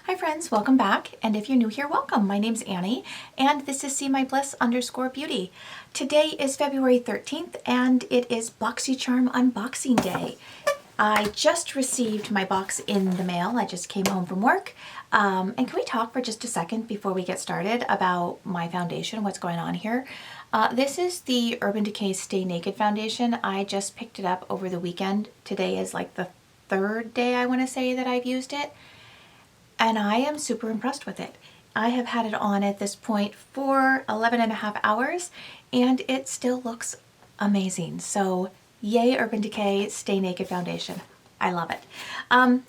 Hi friends, welcome back. And if you're new here, welcome. My name's Annie and this is See My Bliss _beauty. Today is February 13th and it is Boxycharm unboxing day. I just received my box in the mail. I just came home from work. And can we talk for just a second before we get started about my foundation, what's going on here? This is the Urban Decay Stay Naked foundation. I just picked it up over the weekend. Today is like the third day, I want to say, that I've used it. And I am super impressed with it. I have had it on at this point for 11.5 hours and it still looks amazing. So yay Urban Decay Stay Naked foundation. I love it.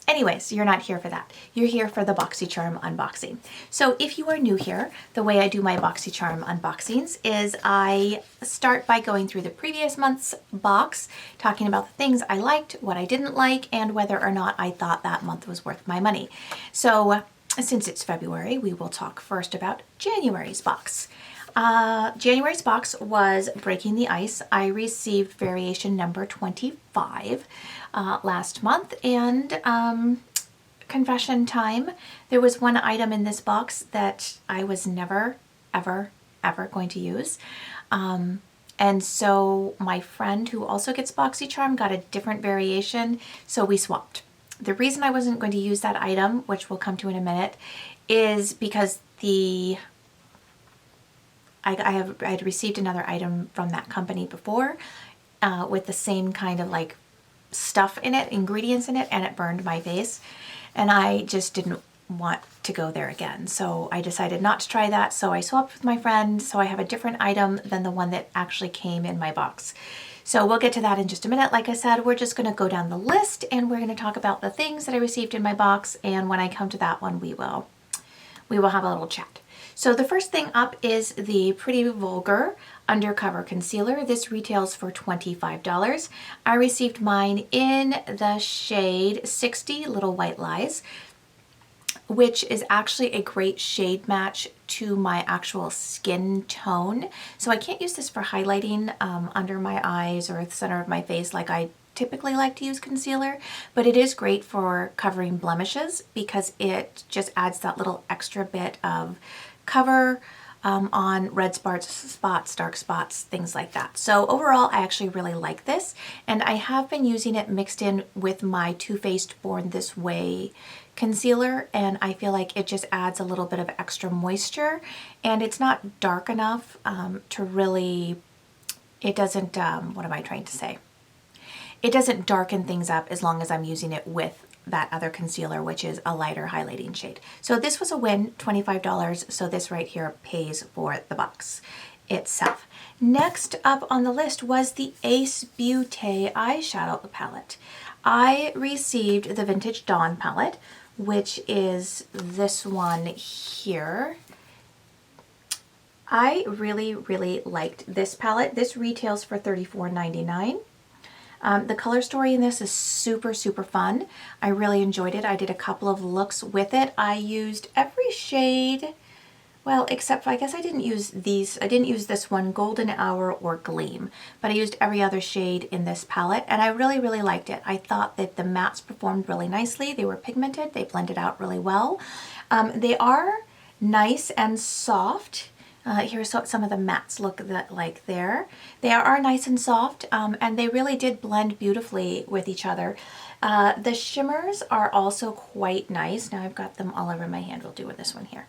Anyways, you're not here for that. You're here for the Boxycharm unboxing. So if you are new here, the way I do my Boxycharm unboxings is I start by going through the previous month's box, talking about the things I liked, what I didn't like, and whether or not I thought that month was worth my money. So since it's February, we will talk first about January's box. January's box was Breaking the Ice. I received variation number 25 last month, and confession time, there was one item in this box that I was never, ever, ever going to use. And so my friend who also gets Boxycharm got a different variation, so we swapped. The reason I wasn't going to use that item, which we'll come to in a minute, is because I had received another item from that company before with the same kind of like stuff in it, ingredients in it, and it burned my face. And I just didn't want to go there again. So I decided not to try that. So I swapped with my friend. So I have a different item than the one that actually came in my box. So we'll get to that in just a minute. Like I said, we're just going to go down the list and we're going to talk about the things that I received in my box. And when I come to that one, we will have a little chat. So the first thing up is the Pretty Vulgar Undercover Concealer. This retails for $25. I received mine in the shade 60 Little White Lies, which is actually a great shade match to my actual skin tone. So I can't use this for highlighting under my eyes or the center of my face like I typically like to use concealer, but it is great for covering blemishes because it just adds that little extra bit of cover on red spots, dark spots, things like that. So overall, I actually really like this, and I have been using it mixed in with my Too Faced Born This Way concealer, and I feel like it just adds a little bit of extra moisture, and it's not dark enough to really, it doesn't, what am I trying to say? It doesn't darken things up as long as I'm using it with that other concealer, which is a lighter highlighting shade. So this was a win, $25. So this right here pays for the box itself. Next up on the list was the Ace Beauté eyeshadow palette. I received the Vintage Dawn palette, which is this one here. I really, really liked this palette. This retails for $34.99. The color story in this is super, super fun. I really enjoyed it. I did a couple of looks with it. I used every shade, well, except for, I guess I didn't use these. I didn't use this one, Golden Hour or Gleam, but I used every other shade in this palette, and I really, really liked it. I thought that the mattes performed really nicely. They were pigmented. They blended out really well. They are nice and soft. Here's what some of the mattes look like there. They are nice and soft, and they really did blend beautifully with each other. The shimmers are also quite nice. Now I've got them all over my hand. We'll do this one here.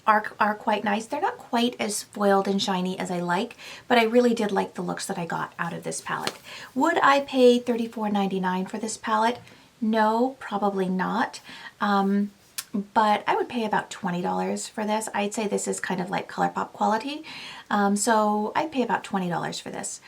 Are quite nice. They're not quite as foiled and shiny as I like, but I really did like the looks that I got out of this palette. Would I pay $34.99 for this palette? No, probably not. But I would pay about $20 for this. I'd say this is kind of like ColourPop quality. So I'd pay about $20 for this.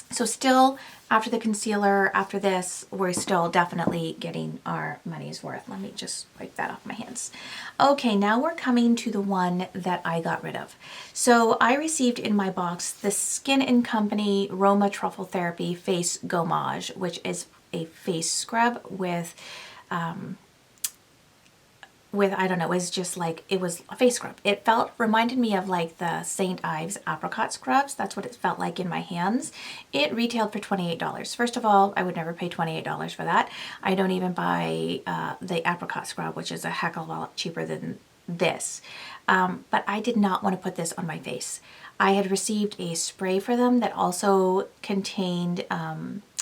So still, after the concealer, after this, we're still definitely getting our money's worth. Let me just wipe that off my hands. Okay, now we're coming to the one that I got rid of. So I received in my box the Skin & Company Roma Truffle Therapy Face Gommage, which is a face scrub with with, I don't know, it was just like, it was a face scrub. It reminded me of like the St. Ives apricot scrubs. That's what it felt like in my hands. It retailed for $28. First of all, I would never pay $28 for that. I don't even buy the apricot scrub, which is a heck of a lot cheaper than this. But I did not want to put this on my face. I had received a spray for them that also contained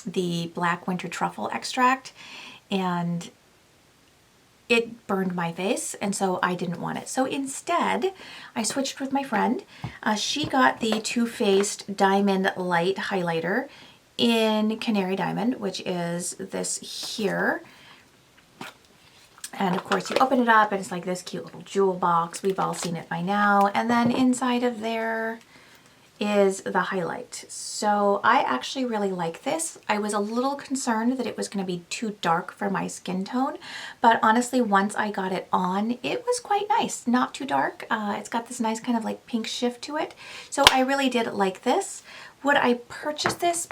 the black winter truffle extract, and it burned my face, and so I didn't want it. So instead, I switched with my friend. She got the Too Faced Diamond Light Highlighter in Canary Diamond, which is this here. And of course you open it up and it's like this cute little jewel box. We've all seen it by now. And then inside of there is the highlight. So I actually really like this. I was a little concerned that it was going to be too dark for my skin tone, but honestly, once I got it on, it was quite nice. Not too dark. It's got this nice kind of like pink shift to it. So I really did like this. Would I purchase this?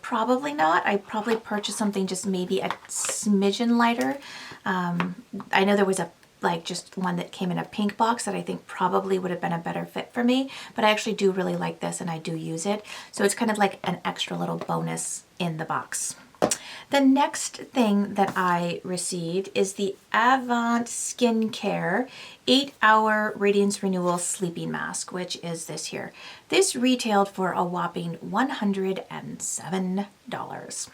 Probably not. I probably purchased something just maybe a smidgen lighter. I know there was just one that came in a pink box that I think probably would have been a better fit for me, but I actually do really like this and I do use it. So it's kind of like an extra little bonus in the box. The next thing that I received is the Avant Skincare 8-Hour Radiance Renewal Sleeping Mask, which is this here. This retailed for a whopping $107.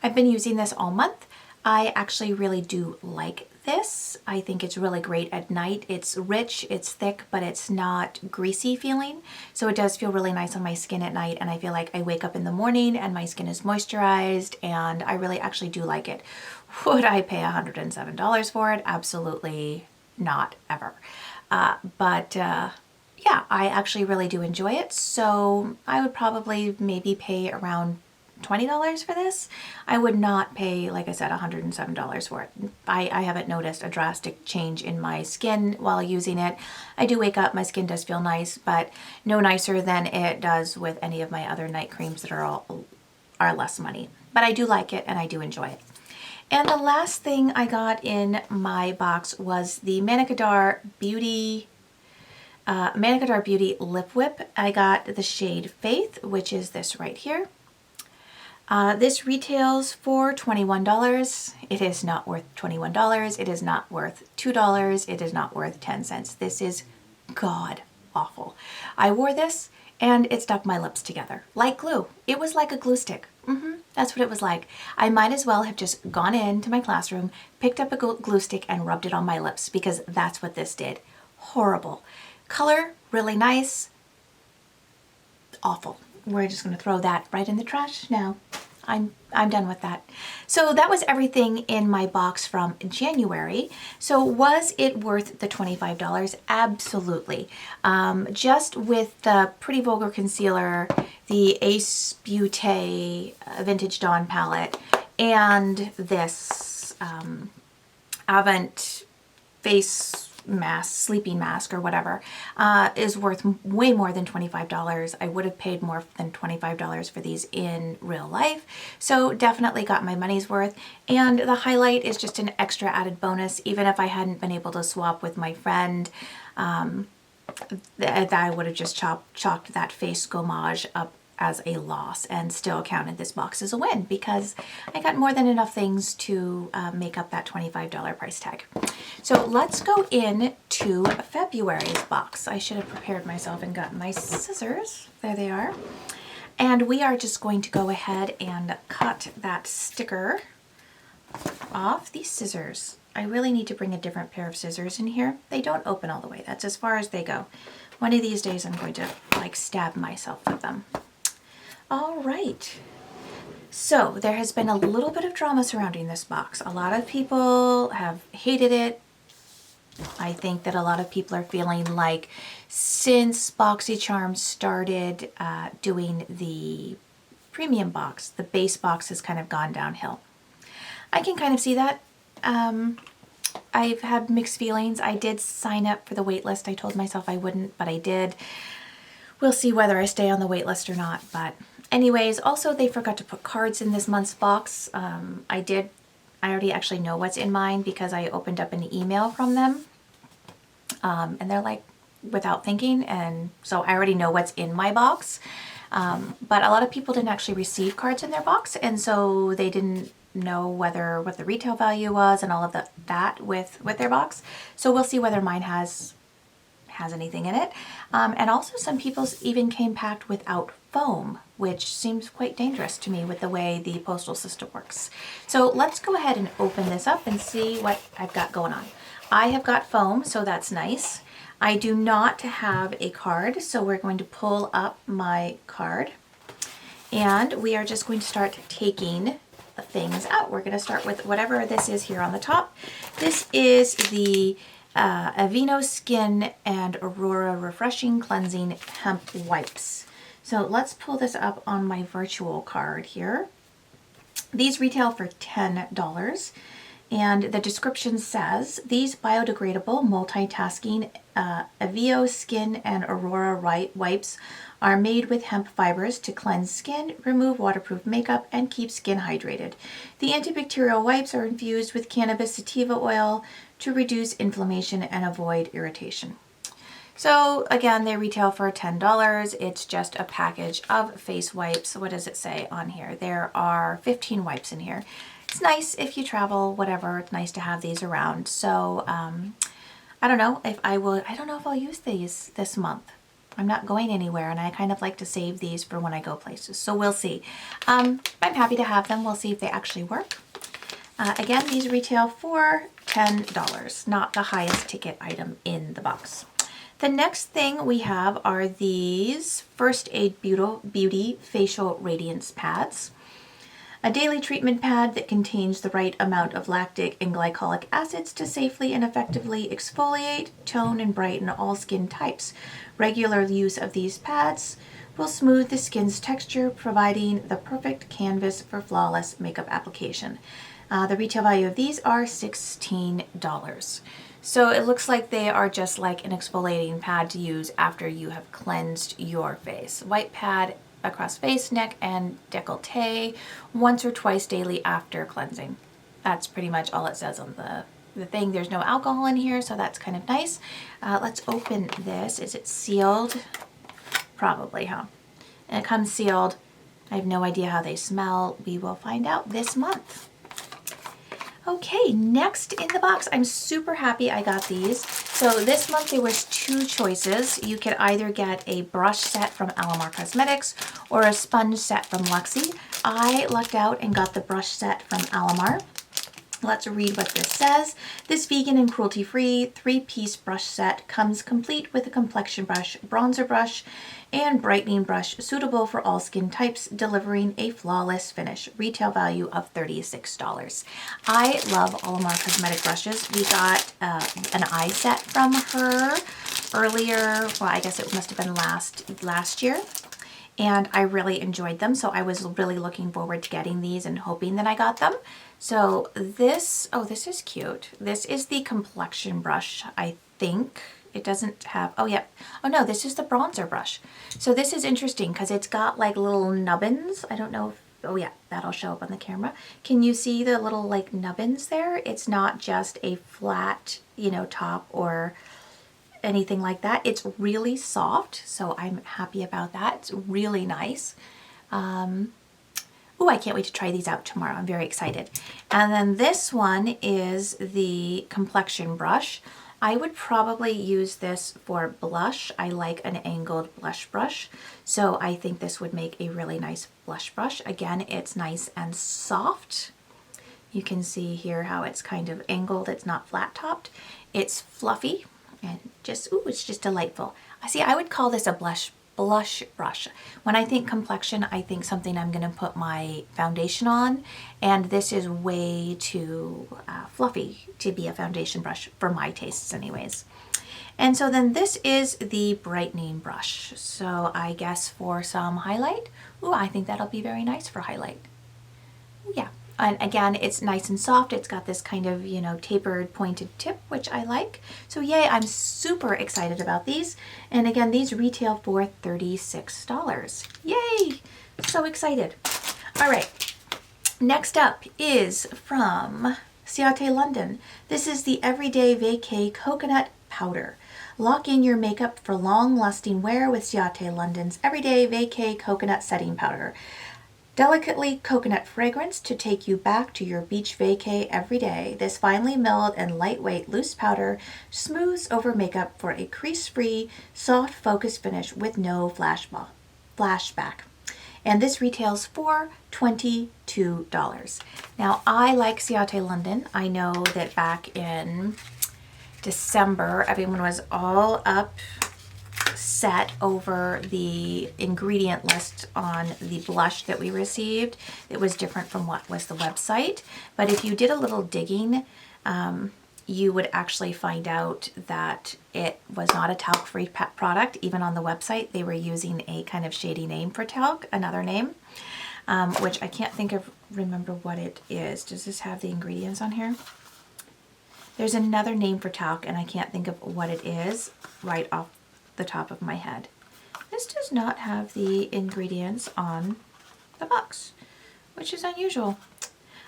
I've been using this all month. I actually really do like this. I think it's really great at night. It's rich, it's thick, but it's not greasy feeling. So it does feel really nice on my skin at night, and I feel like I wake up in the morning and my skin is moisturized, and I really actually do like it. Would I pay $107 for it? Absolutely not, ever. Yeah, I actually really do enjoy it. So I would probably maybe pay around $20 for this. I would not pay, like I said, $107 for it. I haven't noticed a drastic change in my skin while using it. I do wake up, my skin does feel nice, but no nicer than it does with any of my other night creams that are less money. But I do like it and I do enjoy it. And the last thing I got in my box was the Manicadar Beauty Lip Whip. I got the shade Faith, which is this right here. This retails for $21. It is not worth $21. It is not worth $2. It is not worth 10 cents. This is god awful. I wore this and it stuck my lips together like glue. It was like a glue stick. That's what it was like. I might as well have just gone into my classroom, picked up a glue stick and rubbed it on my lips, because that's what this did. Horrible. Color, really nice. Awful. We're just going to throw that right in the trash now. I'm done with that. So that was everything in my box from January. So was it worth the $25? Absolutely. Just with the Pretty Vulgar Concealer, the Ace Beauté Vintage Dawn palette, and this Avant face mask, sleeping mask or whatever, is worth way more than $25. I would have paid more than $25 for these in real life. So definitely got my money's worth. And the highlight is just an extra added bonus. Even if I hadn't been able to swap with my friend, that I would have just chalked that face gommage up as a loss and still counted this box as a win, because I got more than enough things to make up that $25 price tag. So let's go into February's box. I should have prepared myself and gotten my scissors. There they are. And we are just going to go ahead and cut that sticker off these scissors. I really need to bring a different pair of scissors in here. They don't open all the way. That's as far as they go. One of these days I'm going to like stab myself with them. All right, so there has been a little bit of drama surrounding this box. A lot of people have hated it. I think that a lot of people are feeling like since Boxycharm started doing the premium box, the base box has kind of gone downhill. I can kind of see that. I've had mixed feelings. I did sign up for the wait list. I told myself I wouldn't, but I did. We'll see whether I stay on the wait list or not, but anyways, also they forgot to put cards in this month's box. I did already actually know what's in mine because I opened up an email from them. And they're like, without thinking, and so I already know what's in my box. But a lot of people didn't actually receive cards in their box, and so they didn't know what the retail value was and all of that with their box. So we'll see whether mine has anything in it. And also some people's even came packed without foam, which seems quite dangerous to me with the way the postal system works. So let's go ahead and open this up and see what I've got going on. I have got foam, so that's nice. I do not have a card, so we're going to pull up my card and we are just going to start taking things out. We're going to start with whatever this is here on the top. This is the Aveeno Skin and Aurora Refreshing Cleansing Hemp Wipes. So let's pull this up on my virtual card here. These retail for $10. And the description says, these biodegradable multitasking Aveeno Skin and Aurora wipes are made with hemp fibers to cleanse skin, remove waterproof makeup, and keep skin hydrated. The antibacterial wipes are infused with cannabis sativa oil to reduce inflammation and avoid irritation. So again, they retail for $10. It's just a package of face wipes. What does it say on here? There are 15 wipes in here. It's nice if you travel, whatever. It's nice to have these around. So I don't know if I don't know if I'll use these this month. I'm not going anywhere, and I kind of like to save these for when I go places. So we'll see. I'm happy to have them. We'll see if they actually work. Again, these retail for $10, not the highest ticket item in the box. The next thing we have are these First Aid Beauty Facial Radiance Pads. A daily treatment pad that contains the right amount of lactic and glycolic acids to safely and effectively exfoliate, tone, and brighten all skin types. Regular use of these pads will smooth the skin's texture, providing the perfect canvas for flawless makeup application. The retail value of these are $16. So it looks like they are just like an exfoliating pad to use after you have cleansed your face. White pad across face, neck, and décolleté once or twice daily after cleansing. That's pretty much all it says on the thing. There's no alcohol in here, so that's kind of nice. Let's open this. Is it sealed? Probably, huh? And it comes sealed. I have no idea how they smell. We will find out this month. Okay, next in the box, I'm super happy I got these. So this month there was two choices. You could either get a brush set from Alamar Cosmetics or a sponge set from Luxie. I lucked out and got the brush set from Alamar. Let's read what this says. This vegan and cruelty-free 3-piece brush set comes complete with a complexion brush, bronzer brush, and brightening brush suitable for all skin types, delivering a flawless finish. Retail value of $36. I love Alamar Cosmetic brushes. We got an eye set from her earlier, well, I guess it must have been last year. And I really enjoyed them, so I was really looking forward to getting these and hoping that I got them. So this, oh, this is cute. This is the complexion brush, I think. It doesn't have, oh yeah, oh no, this is the bronzer brush. So this is interesting because it's got like little nubbins. I don't know if, oh yeah, that'll show up on the camera. Can you see the little like nubbins there? It's not just a flat, top or anything like that. It's really soft, so I'm happy about that. It's really nice. Oh, I can't wait to try these out tomorrow. I'm very excited. And then this one is the complexion brush. I would probably use this for blush. I like an angled blush brush, so I think this would make a really nice blush brush. Again, it's nice and soft. You can see here how it's kind of angled. It's not flat topped. It's fluffy and just, ooh, it's just delightful. I see, I would call this a blush brush. When I think complexion, I think something I'm going to put my foundation on, and this is way too fluffy to be a foundation brush for my tastes anyways. And so then this is the brightening brush. So I guess for some highlight, ooh, I think that'll be very nice for highlight. Ooh, yeah. And again, it's nice and soft. It's got this kind of, tapered pointed tip, which I like. So yay, I'm super excited about these. And again, these retail for $36. Yay, so excited. All right, Next up is from Ciate London. This is the Everyday Vacay Coconut Powder. Lock in your makeup for long-lasting wear with Ciate London's Everyday Vacay Coconut Setting Powder. Delicately coconut fragrance to take you back to your beach vacay every day. This finely milled and lightweight loose powder smooths over makeup for a crease-free, soft focus finish with no flashback. And this retails for $22. Now, I like Ciate London. I know that back in December, everyone was all upset over the ingredient list on the blush that we received. It was different from what was the website. But if you did a little digging, you would actually find out that it was not a talc-free product. Even on the website, they were using a kind of shady name for talc, another name, which I can't remember what it is. Does this have the ingredients on here? There's another name for talc, and I can't think of what it is right off the top of my head. This does not have the ingredients on the box, which is unusual.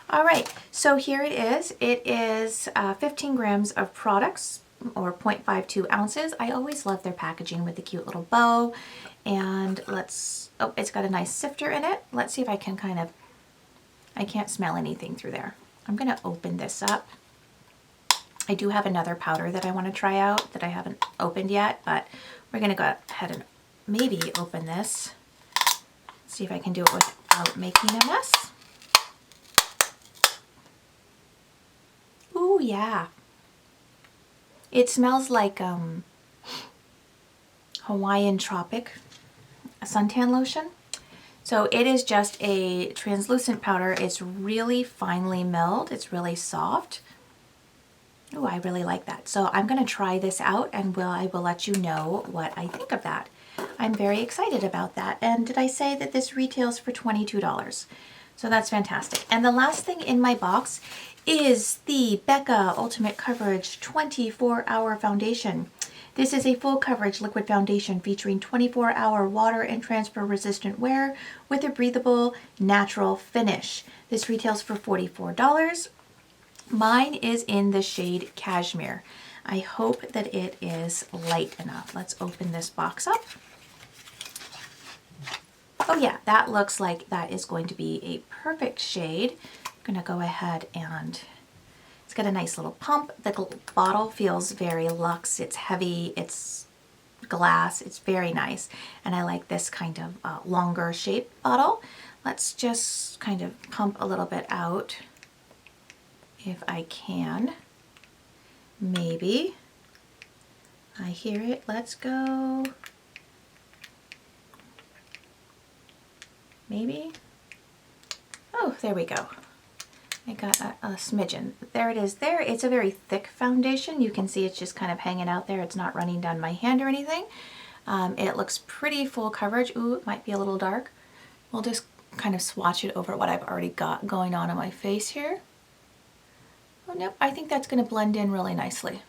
All right, so here it is. It is 15 grams of products, or 0.52 ounces. I always love their packaging with the cute little bow. And it's got a nice sifter in it. Let's see if I can I can't smell anything through there. I'm gonna open this up. I do have another powder that I want to try out that I haven't opened yet, but we're gonna go ahead and maybe open this. See if I can do it without making a mess. Ooh, yeah. It smells like Hawaiian Tropic suntan lotion. So it is just a translucent powder. It's really finely milled. It's really soft. Oh, I really like that. So I'm going to try this out, and I will let you know what I think of that. I'm very excited about that. And did I say that this retails for $22? So that's fantastic. And the last thing in my box is the Becca Ultimate Coverage 24-Hour Foundation. This is a full coverage liquid foundation featuring 24-hour water and transfer resistant wear with a breathable, natural finish. This retails for $44. Mine is in the shade Cashmere. I hope that it is light enough. Let's open this box up. Oh yeah, that looks like that is going to be a perfect shade. I'm gonna go ahead and it's got a nice little pump. The bottle feels very luxe. It's heavy, it's glass, it's very nice. And I like this kind of longer shape bottle. Let's just kind of pump a little bit out if I can. Maybe. I hear it. Let's go. Maybe. Oh, there we go. I got a smidgen. There it is there. It's a very thick foundation. You can see it's just kind of hanging out there. It's not running down my hand or anything. It looks pretty full coverage. Ooh, it might be a little dark. We'll just kind of swatch it over what I've already got going on my face here. Oh, nope, I think that's going to blend in really nicely.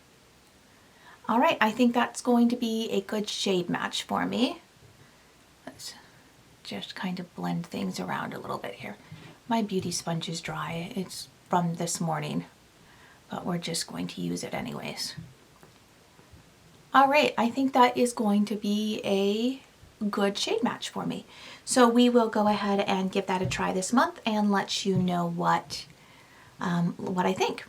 All right, I think that's going to be a good shade match for me. Let's just kind of blend things around a little bit here. My beauty sponge is dry. It's from this morning, but we're just going to use it anyways. All right, I think that is going to be a good shade match for me. So we will go ahead and give that a try this month and let you know what I think.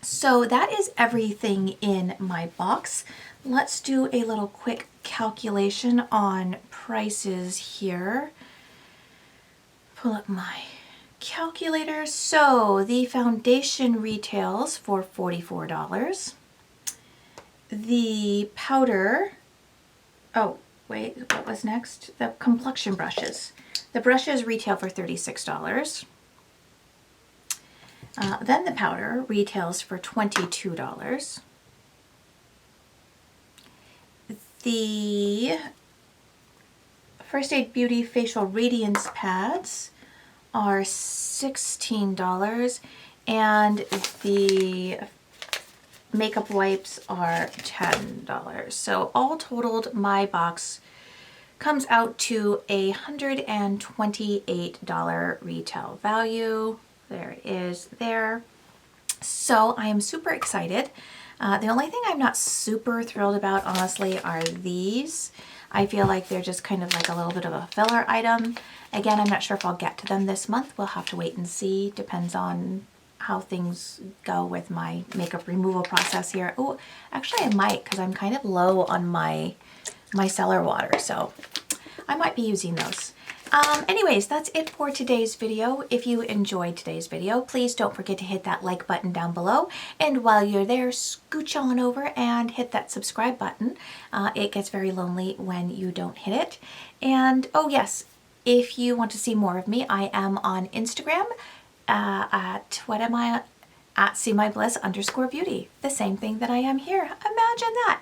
So that is everything in my box. Let's do a little quick calculation on prices here. Pull up my calculator. So the foundation retails for $44. The powder, oh wait, what was next? The complexion brushes. The brushes retail for $36. Then the powder retails for $22. The First Aid Beauty Facial Radiance Pads are $16, and the makeup wipes are $10. So all totaled, my box comes out to $128 retail value. There it is there. So I am super excited. The only thing I'm not super thrilled about, honestly, are these. I feel like they're just kind of like a little bit of a filler item. Again, I'm not sure if I'll get to them this month. We'll have to wait and see. Depends on how things go with my makeup removal process here. Oh, actually I might, because I'm kind of low on my cellar water, so I might be using those. Anyways, that's it for today's video. If you enjoyed today's video, please don't forget to hit that like button down below. And while you're there, scooch on over and hit that subscribe button. It gets very lonely when you don't hit it. And oh yes, if you want to see more of me, I am on Instagram at, what am I? At @SeeMyBliss_beauty. The same thing that I am here. Imagine that.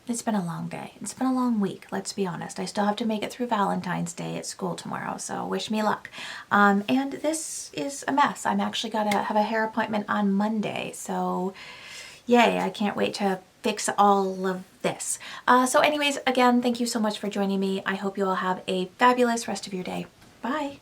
It's been a long day. It's been a long week, let's be honest. I still have to make it through Valentine's Day at school tomorrow, so wish me luck. And this is a mess. I'm actually gotta have a hair appointment on Monday, so yay, I can't wait to fix all of this. So anyways, again, thank you so much for joining me. I hope you all have a fabulous rest of your day. Bye.